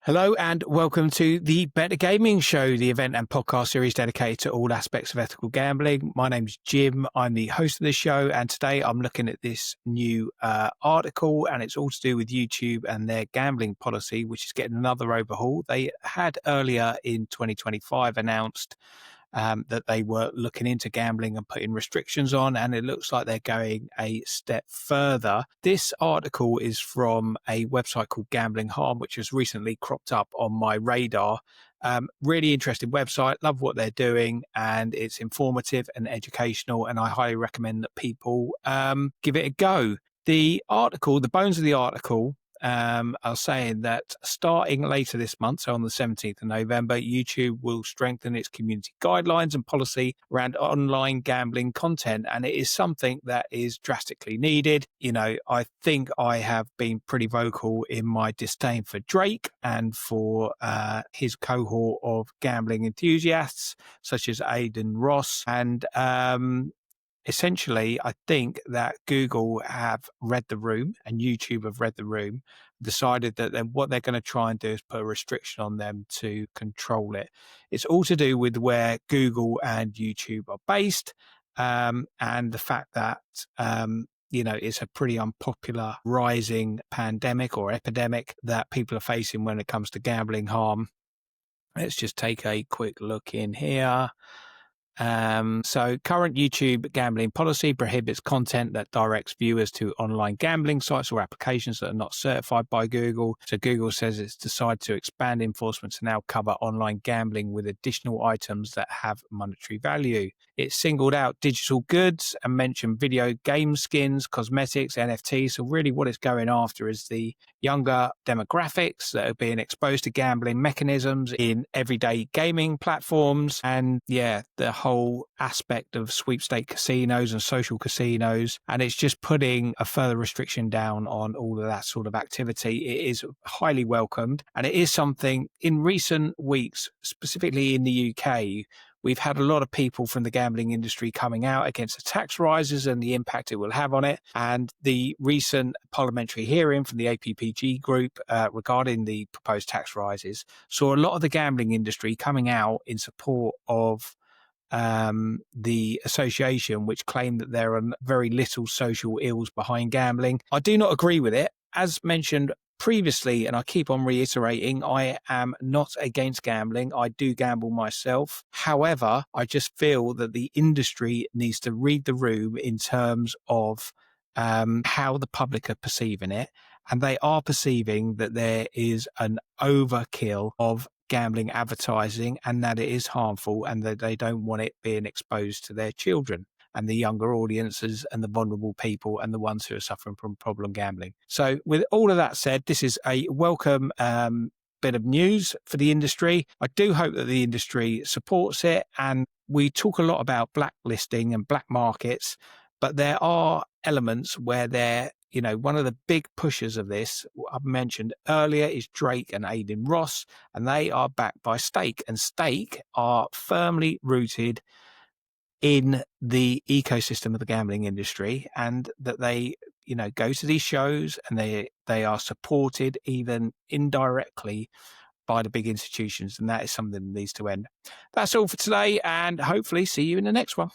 Hello and welcome to the Better Gaming Show, the event and podcast series dedicated to all aspects of ethical gambling. My name's Jim. I'm the host of the show, and today I'm looking at this new article, and it's all to do with YouTube and their gambling policy, which is getting another overhaul. They had earlier in 2025 announced that they were looking into gambling and putting restrictions on, and it looks like they're going a step further. This article is from a website called Gambling Harm, which has recently cropped up on my radar. Really interesting website, love what they're doing, and it's informative and educational, and I highly recommend that people give it a go. The bones of the article are saying that starting later this month, so on the 17th of November, YouTube will strengthen its community guidelines and policy around online gambling content. And it is something that is drastically needed. You know, I think I have been pretty vocal in my disdain for Drake and for his cohort of gambling enthusiasts, such as Aiden Ross. And essentially, I think that Google have read the room and YouTube have read the room, decided that then what they're going to try and do is put a restriction on them to control it. It's all to do with where Google and YouTube are based, and the fact that it's a pretty unpopular rising pandemic or epidemic that people are facing when it comes to gambling harm. Let's just take a quick look in here. So current YouTube gambling policy prohibits content that directs viewers to online gambling sites or applications that are not certified by Google. So Google says it's decided to expand enforcement to now cover online gambling with additional items that have monetary value. It singled out digital goods and mentioned video game skins, cosmetics, NFTs. So really what it's going after is the younger demographics that are being exposed to gambling mechanisms in everyday gaming platforms. And the whole aspect of sweepstake casinos and social casinos, and it's just putting a further restriction down on all of that sort of activity. It is highly welcomed, and it is something in recent weeks, specifically in the UK, we've had a lot of people from the gambling industry coming out against the tax rises and the impact it will have on it. And the recent parliamentary hearing from the APPG group regarding the proposed tax rises saw a lot of the gambling industry coming out in support of the association, which claimed that there are very little social ills behind gambling. I do not agree with it. As mentioned previously, and I keep on reiterating, I am not against gambling. I do gamble myself. However, I just feel that the industry needs to read the room in terms of how the public are perceiving it. And they are perceiving that there is an overkill of gambling advertising and that it is harmful and that they don't want it being exposed to their children and the younger audiences and the vulnerable people and the ones who are suffering from problem gambling. So with all of that said, this is a welcome bit of news for the industry. I do hope that the industry supports it. And we talk a lot about blacklisting and black markets, but there are elements where one of the big pushers of this, I've mentioned earlier, is Drake and Aiden Ross, and they are backed by Stake, and Stake are firmly rooted in the ecosystem of the gambling industry, and that they, go to these shows and they are supported even indirectly by the big institutions, and that is something that needs to end. That's all for today, and hopefully see you in the next one.